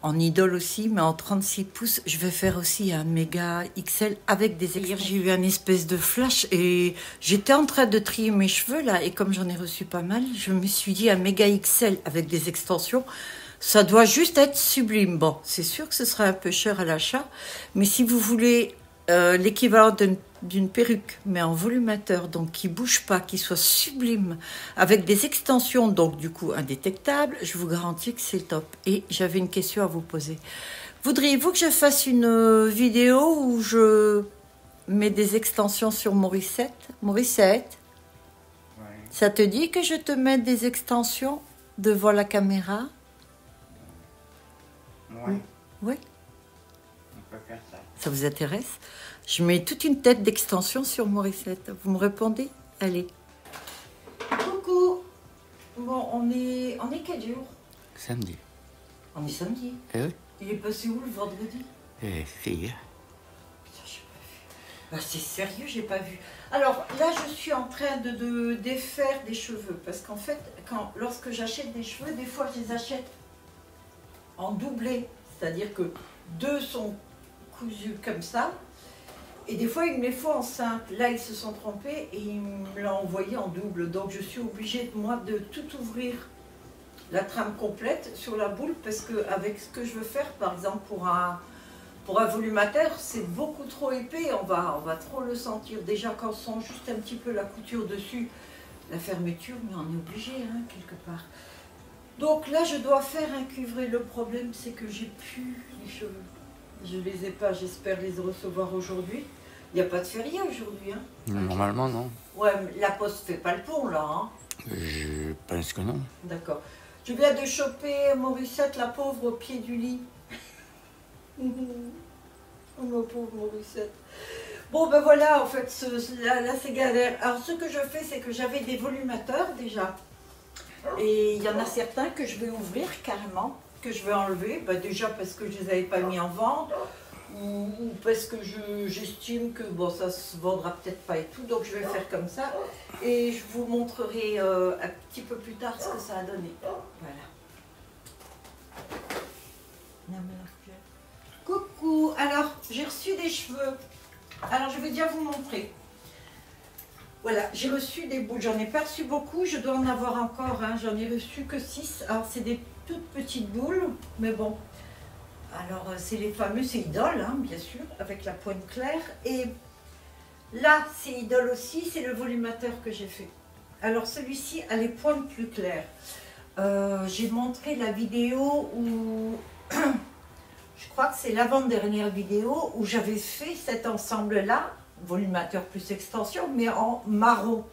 En idole aussi, mais en 36 pouces, je vais faire aussi un méga XL avec des extensions. J'ai eu un espèce de flash et j'étais en train de trier mes cheveux là. Et comme j'en ai reçu pas mal, je me suis dit un méga XL avec des extensions, ça doit juste être sublime. Bon, c'est sûr que ce sera un peu cher à l'achat, mais si vous voulez l'équivalent d'une perruque, mais en volumateur, donc qui bouge pas, qui soit sublime, avec des extensions, donc du coup indétectables, je vous garantis que c'est top. Et j'avais une question à vous poser. Voudriez-vous que je fasse une vidéo où je mets des extensions sur Morissette? Morissette, Ouais. ça te dit que je te mette des extensions devant la caméra? Ouais. Oui, On peut faire ça. ça vous intéresse? Je mets toute une tête d'extension sur Morissette. Vous me répondez? Allez. Coucou. Bon, on est quel jour? Samedi. On est samedi. Eh oui. Il est passé où le vendredi? Eh, fille. Putain, j'ai pas vu. Bah, c'est sérieux, j'ai pas vu. Alors là, je suis en train de défaire des cheveux. Parce qu'en fait, lorsque j'achète des cheveux, des fois, je les achète en doublé. C'est-à-dire que deux sont cousus comme ça. Et des fois, ils me les font en simple. Là, ils se sont trompés et ils me l'ont envoyé en double. Donc, je suis obligée, moi, de tout ouvrir, la trame complète sur la boule, parce qu'avec ce que je veux faire, par exemple, pour un volumateur, c'est beaucoup trop épais. On va trop le sentir. Déjà, quand on sent juste un petit peu la couture dessus, la fermeture, mais on est obligé, hein, quelque part. Donc là, je dois faire un cuivré. Le problème, c'est que j'ai plus les cheveux. Je les ai pas, j'espère les recevoir aujourd'hui. Il n'y a pas de férié aujourd'hui, hein? Normalement, non. Ouais, mais la poste fait pas le pont, là, hein? Je pense que non. D'accord. Je viens de choper Morissette, la pauvre, au pied du lit. Oh, ma pauvre Morissette. Bon, ben voilà, en fait, là, c'est galère. Alors, ce que je fais, c'est que j'avais des volumateurs, déjà. Et il y en a certains que je vais ouvrir, carrément, que je vais enlever. Ben, déjà parce que je ne les avais pas mis en vente, ou parce que j'estime que bon, ça se vendra peut-être pas et tout, donc je vais faire comme ça et je vous montrerai un petit peu plus tard ce que ça a donné. Voilà. Coucou, alors j'ai reçu des cheveux, alors je vais déjà vous montrer. Voilà, j'ai reçu des boules, j'en ai pas reçu beaucoup, je dois en avoir encore, hein. J'en ai reçu que 6, alors c'est des toutes petites boules, mais bon. Alors, c'est les fameux, c'est Idole, hein, bien sûr, avec la pointe claire. Et là, c'est Idole aussi, c'est le volumateur que j'ai fait. Alors, celui-ci a les pointes plus claires. J'ai montré la vidéo où, je crois que c'est l'avant-dernière vidéo, où j'avais fait cet ensemble-là, volumateur plus extension, mais en marron.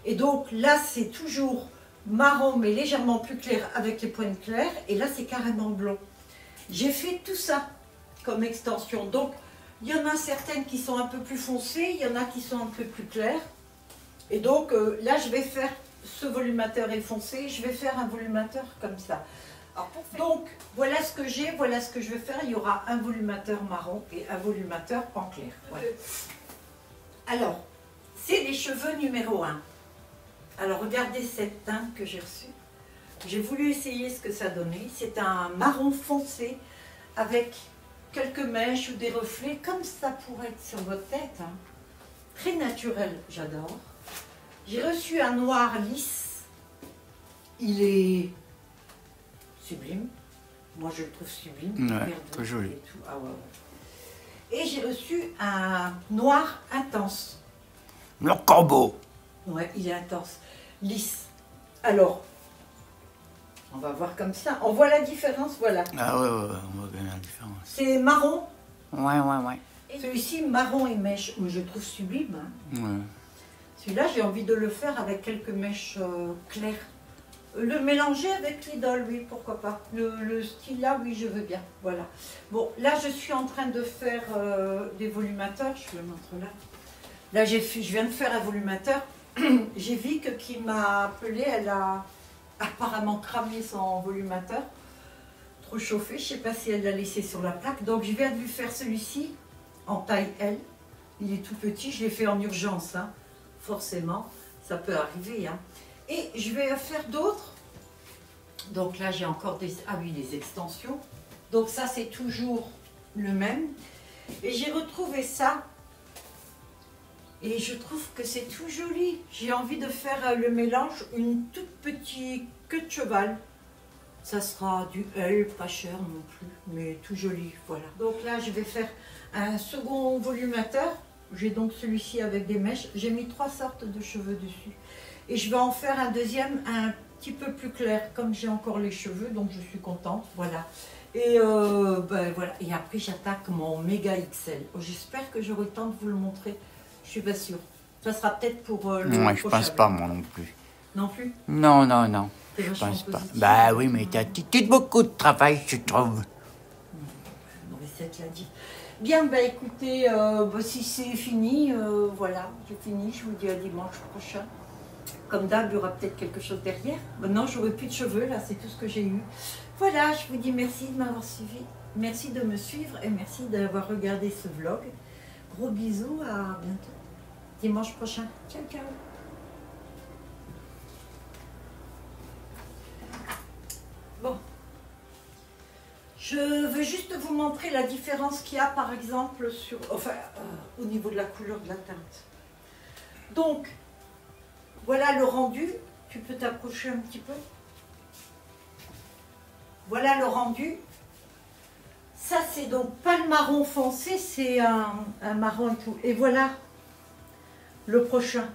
Et donc, là, c'est toujours marron mais légèrement plus clair avec les pointes claires. Et là, c'est carrément blond. J'ai fait tout ça comme extension. Donc, il y en a certaines qui sont un peu plus foncées, il y en a qui sont un peu plus claires. Et donc, là, je vais faire, ce volumateur est foncé, je vais faire un volumateur comme ça. Alors, donc, voilà ce que j'ai, voilà ce que je vais faire. Il y aura un volumateur marron et un volumateur en clair. Voilà. Alors, c'est les cheveux numéro 1. Alors, regardez cette teinte que j'ai reçue. J'ai voulu essayer ce que ça donnait. C'est un marron foncé avec quelques mèches ou des reflets, comme ça pourrait être sur votre tête. Hein. Très naturel, j'adore. J'ai reçu un noir lisse. Il est sublime. Moi, je le trouve sublime. Ouais, très joli. Et, tout. Ah, ouais, ouais. Et j'ai reçu un noir intense. Le corbeau. Ouais, il est intense. Lisse. Alors, on va voir comme ça. On voit la différence, voilà. Ah ouais, on voit bien la différence. C'est marron. Ouais. Et celui-ci, marron et mèche, je trouve sublime. Hein. Ouais. Celui-là, j'ai envie de le faire avec quelques mèches claires. Le mélanger avec l'idole, oui, pourquoi pas. Le style là, oui, je veux bien. Voilà. Bon, là, je suis en train de faire des volumateurs. Je le montre là. Là, je viens de faire un volumateur. J'ai Vic qui m'a appelé. Elle a apparemment cramé son volumateur. Trop chauffé. Je ne sais pas si elle l'a laissé sur la plaque. Donc, je viens de lui faire celui-ci en taille L. Il est tout petit. Je l'ai fait en urgence. Hein. Forcément, ça peut arriver. Hein. Et je vais faire d'autres. Donc là, j'ai encore des... Ah oui, les extensions. Donc ça, c'est toujours le même. Et j'ai retrouvé ça. Et je trouve que c'est tout joli. J'ai envie de faire le mélange, une toute petite queue de cheval. Ça sera du L, pas cher non plus, mais tout joli, voilà. Donc là, je vais faire un second volumateur. J'ai donc celui-ci avec des mèches. J'ai mis 3 sortes de cheveux dessus. Et je vais en faire un deuxième un petit peu plus clair, comme j'ai encore les cheveux, donc je suis contente, voilà. Et ben voilà. Et après, j'attaque mon méga XL. J'espère que j'aurai le temps de vous le montrer. Je suis pas sûre. Ça sera peut-être pour le Ouais, je prochain. pense pas, moi non plus. Non plus? Non. T'es Je vachement pense pas. positive. Bah oui, mais t'as beaucoup de travail, je trouve. Morissette l'a dit. Bien, bah écoutez, si c'est fini, voilà, j'ai fini. Je vous dis à dimanche prochain. Comme d'hab, il y aura peut-être quelque chose derrière. Maintenant, j'aurai plus de cheveux, là, c'est tout ce que j'ai eu. Voilà, je vous dis merci de m'avoir suivi. Merci de me suivre et merci d'avoir regardé ce vlog. Gros bisous, à bientôt. Dimanche prochain. Ciao, ciao. Bon. Je veux juste vous montrer la différence qu'il y a, par exemple, sur, au niveau de la couleur de la teinte. Donc, voilà le rendu. Tu peux t'approcher un petit peu. Voilà le rendu. Ça, c'est donc pas le marron foncé, c'est un marron et tout. Et voilà le prochain.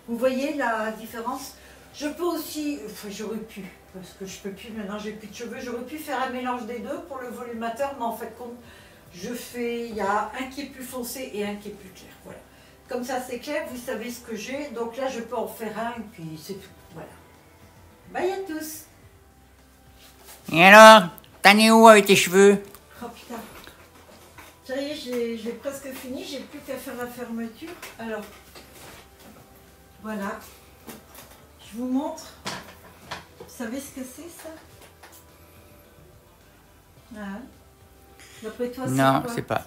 Vous voyez la différence? Je peux aussi, enfin j'aurais pu, parce que je peux plus, maintenant j'ai plus de cheveux, j'aurais pu faire un mélange des deux pour le volumateur, mais en fait, compte, il y a un qui est plus foncé et un qui est plus clair. Voilà. Comme ça, c'est clair, vous savez ce que j'ai. Donc là, je peux en faire un et puis c'est tout. Voilà. Bye à tous. Et alors, t'en es où avec tes cheveux? Oh putain. Ça y est, j'ai presque fini. J'ai plus qu'à faire la fermeture. Alors, voilà. Je vous montre. Vous savez ce que c'est, ça? Ah. D'après toi, c'est quoi? Non, c'est pas.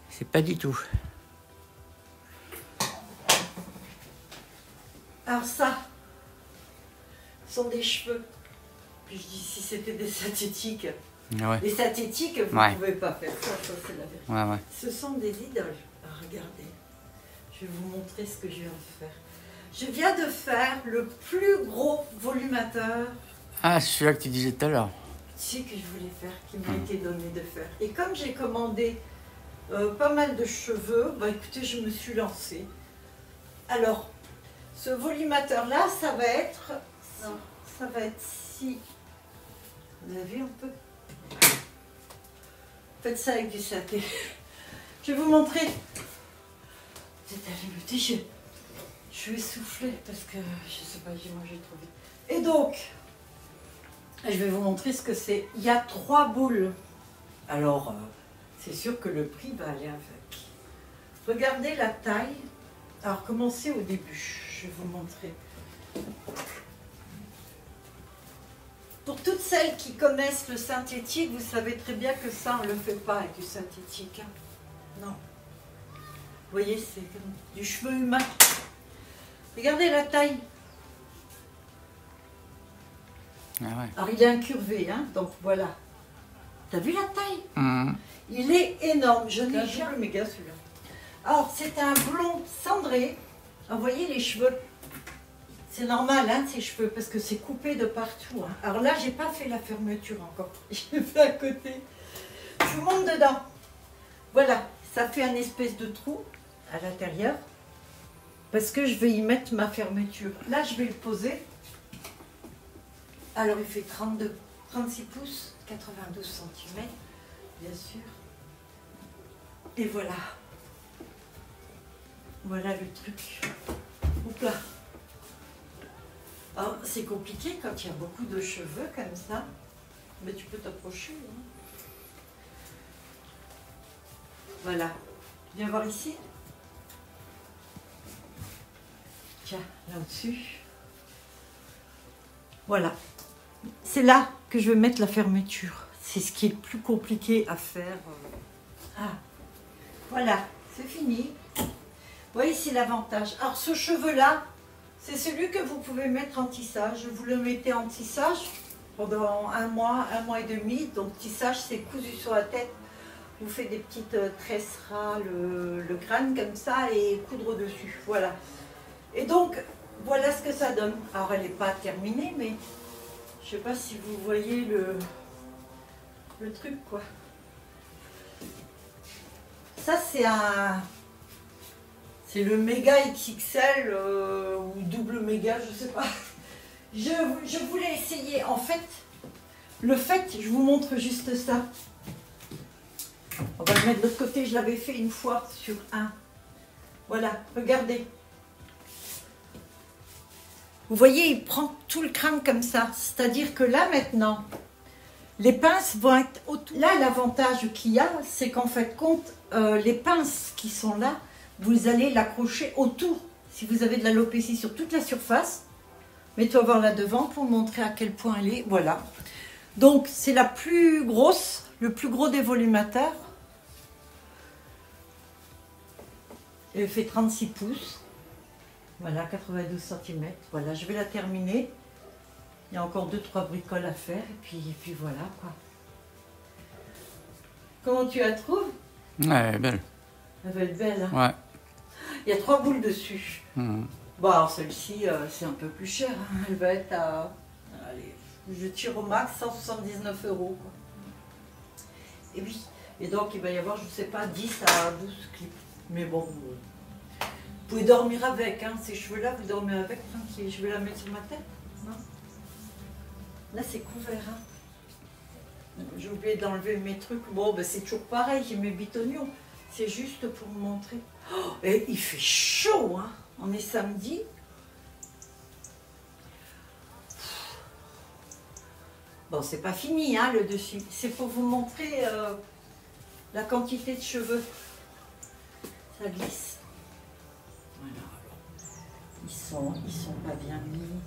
C'est pas du tout. Alors ça, ce sont des cheveux. Puis je dis, si c'était des synthétiques. Ouais. Les synthétiques, vous ne pouvez pas faire ça, c'est la vérité. Ouais. Ce sont des idoles. Alors, regardez, je vais vous montrer ce que je viens de faire. Je viens de faire le plus gros volumateur. Ah, c'est celui-là que tu disais tout à l'heure. Tu sais que je voulais faire, qui m'a été donné de faire. Et comme j'ai commandé pas mal de cheveux, bah écoutez, je me suis lancée. Alors, ce volumateur-là, ça va être si... Vous avez vu un peu? Faites ça avec du synthé. Je vais vous montrer. C'est allé me déchirer. Je suis essoufflée parce que je sais pas, j'ai mangé trop vite. Et donc, je vais vous montrer ce que c'est. Il y a 3 boules. Alors, c'est sûr que le prix va aller avec. Regardez la taille. Alors, commencez au début. Je vais vous montrer. Pour toutes celles qui connaissent le synthétique, vous savez très bien que ça, on ne le fait pas avec du synthétique. Hein. Non. Vous voyez, c'est comme du cheveu humain. Regardez la taille. Ah ouais. Alors, il est incurvé, hein, donc voilà. T'as vu la taille? Il est énorme. Je n'ai jamais... méga celui-là. Alors, c'est un blond cendré. Vous voyez les cheveux? C'est normal, hein, ces cheveux, parce que c'est coupé de partout. Hein. Alors là, j'ai pas fait la fermeture encore. J'ai fait à côté. Je vous montre dedans. Voilà, ça fait un espèce de trou à l'intérieur. Parce que je vais y mettre ma fermeture. Là, je vais le poser. Alors, il fait 36 pouces, 92 cm, bien sûr. Et voilà. Voilà le truc. Oups là. Alors, c'est compliqué quand il y a beaucoup de cheveux comme ça. Mais tu peux t'approcher. Hein. Voilà. Viens voir ici. Tiens, là au-dessus. Voilà. C'est là que je vais mettre la fermeture. C'est ce qui est le plus compliqué à faire. Ah, voilà, c'est fini. Vous voyez, c'est l'avantage. Alors, ce cheveu-là, c'est celui que vous pouvez mettre en tissage. Vous le mettez en tissage pendant un mois et demi. Donc, tissage, c'est cousu sur la tête. Vous faites des petites tresses ras, le crâne comme ça, et coudre dessus. Voilà. Et donc, voilà ce que ça donne. Alors, elle n'est pas terminée, mais je ne sais pas si vous voyez le truc, quoi. Ça, c'est le méga XXL ou double méga, je ne sais pas. Je voulais essayer. En fait, je vous montre juste ça. On va le mettre de l'autre côté. Je l'avais fait une fois sur un. Voilà, regardez. Vous voyez, il prend tout le crâne comme ça. C'est-à-dire que là, maintenant, les pinces vont être autour. Là, l'avantage qu'il y a, c'est qu'en fait, les pinces qui sont là, vous allez l'accrocher autour. Si vous avez de l'alopécie sur toute la surface, mets-toi voir là devant pour montrer à quel point elle est. Voilà. Donc, c'est la plus grosse, le plus gros des volumateurs. Elle fait 36 pouces. Voilà, 92 cm. Voilà, je vais la terminer. Il y a encore 2-3 bricoles à faire. Et puis voilà, quoi. Comment tu la trouves? Ouais, elle est belle. Elle va être belle, hein. Ouais. Il y a 3 boules dessus. Bon, alors celle-ci, c'est un peu plus cher. Hein. Elle va être à... Allez, je tire au max 179 €. Quoi. Et oui. Et donc, il va y avoir, je ne sais pas, 10 à 12 clips. Mais bon... Vous pouvez dormir avec, hein. Ces cheveux-là, vous dormez avec tranquille. Je vais la mettre sur ma tête. Non, là, c'est couvert. Hein. J'ai oublié d'enlever mes trucs. Bon, ben, c'est toujours pareil, j'ai mes bitonions. C'est juste pour vous montrer. Oh, et il fait chaud, hein. On est samedi. Bon, c'est pas fini, hein, le dessus. C'est pour vous montrer la quantité de cheveux. Ça glisse. Voilà, ils sont pas bien mis.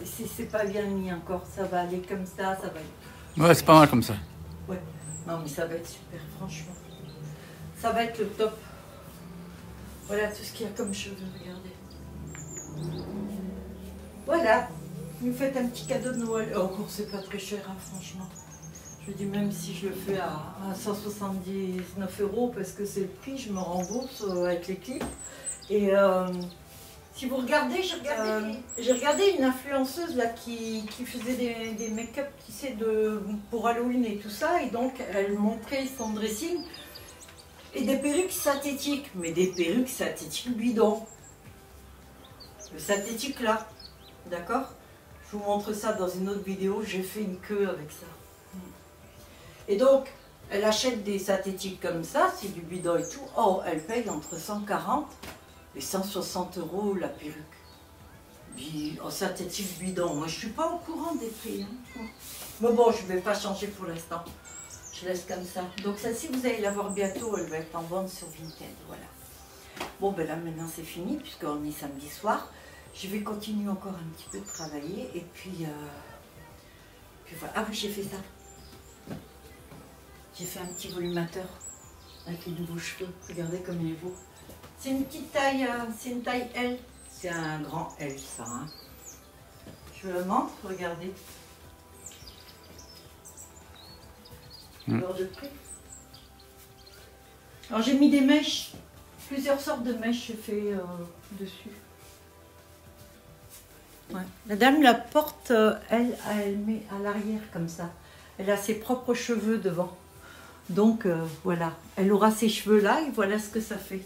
C'est pas bien mis encore, ça va aller comme ça va être... Ouais, c'est pas mal comme ça. Ouais, non mais ça va être super, franchement. Ça va être le top. Voilà tout ce qu'il y a comme cheveux, regardez. Voilà, vous faites un petit cadeau de Noël. Oh, encore c'est pas très cher, hein, franchement. Je dis même si je le fais à 179 €, parce que c'est le prix, je me rembourse avec les clips. Et si vous regardez, j'ai regardé une influenceuse là qui faisait des make-up, tu sais, pour Halloween et tout ça. Et donc, elle montrait son dressing et des perruques synthétiques. Mais des perruques synthétiques bidons. Le synthétique là, d'accord? Je vous montre ça dans une autre vidéo. J'ai fait une queue avec ça. Et donc, Elle achète des synthétiques comme ça, c'est du bidon et tout. Oh, elle paye entre 140 et 160 € la perruque. En synthétique bidon. Moi, je suis pas au courant des prix. Hein. Mais bon, je vais pas changer pour l'instant. Je laisse comme ça. Donc celle-ci, vous allez la voir bientôt. Elle va être en vente sur Vinted. Voilà. Bon, ben là, maintenant, c'est fini, puisqu'on est samedi soir. Je vais continuer encore un petit peu de travailler. Et puis voilà. Ah oui, j'ai fait ça. J'ai fait un petit volumateur avec les nouveaux cheveux. Regardez comme il est beau. C'est une petite taille, c'est une taille L. C'est un grand L, ça. Hein. Je vous le montre, regardez. Alors de près. Alors j'ai mis des mèches, plusieurs sortes de mèches j'ai fait dessus. Ouais. La dame la porte, elle met à l'arrière comme ça. Elle a ses propres cheveux devant. Donc voilà, elle aura ses cheveux là et voilà ce que ça fait.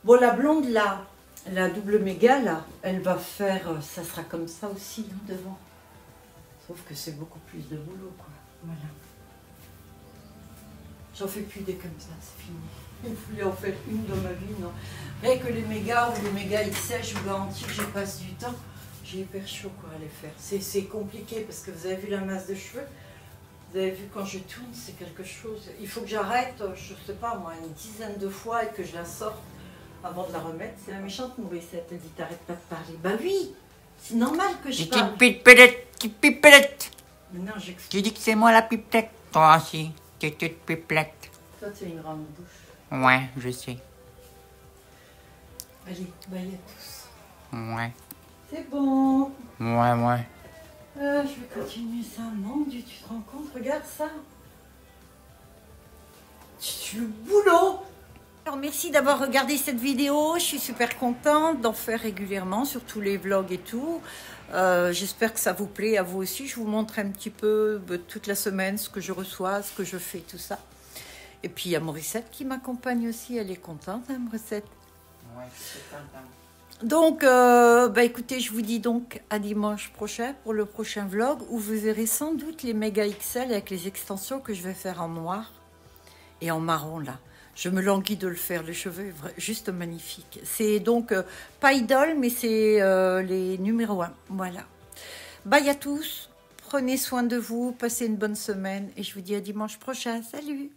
Bon, la blonde là, la double méga là, elle va faire, ça sera comme ça aussi hein, devant. Sauf que c'est beaucoup plus de boulot quoi. Voilà. J'en fais plus des comme ça, c'est fini. Il voulait en faire une dans ma vie, non. Rien que les méga ou les méga XL, je vous garantis que je passe du temps. J'ai hyper chaud quoi à les faire. C'est compliqué parce que vous avez vu la masse de cheveux. Vous avez vu quand je tourne, c'est quelque chose. Il faut que j'arrête, je sais pas moi, une dizaine de fois et que je la sorte avant de la remettre. C'est la méchante Morissette, elle dit t'arrêtes pas de parler. Bah oui, c'est normal que je parle. Petite pipelette. Maintenant j'explique. Tu dis que c'est moi la pipelette. Toi aussi, petite pipelette. Toi tu as une grande bouche. Ouais, je sais. Allez, bye à tous. Ouais. C'est bon. Ouais. Je vais continuer ça. Mon Dieu, tu te rends compte? Regarde ça. C'est le boulot. Alors, merci d'avoir regardé cette vidéo. Je suis super contente d'en faire régulièrement sur tous les vlogs et tout. J'espère que ça vous plaît à vous aussi. Je vous montre un petit peu toute la semaine ce que je reçois, ce que je fais, tout ça. Et puis, il y a Morissette qui m'accompagne aussi. Elle est contente, hein, Morissette? Ouais, je suis contente. Donc, écoutez, je vous dis donc à dimanche prochain pour le prochain vlog où vous verrez sans doute les méga XL avec les extensions que je vais faire en noir et en marron là. Je me languis de le faire, le cheveu est juste magnifique. C'est donc pas Idol, mais c'est les numéros 1. Voilà. Bye à tous, prenez soin de vous, passez une bonne semaine et je vous dis à dimanche prochain. Salut!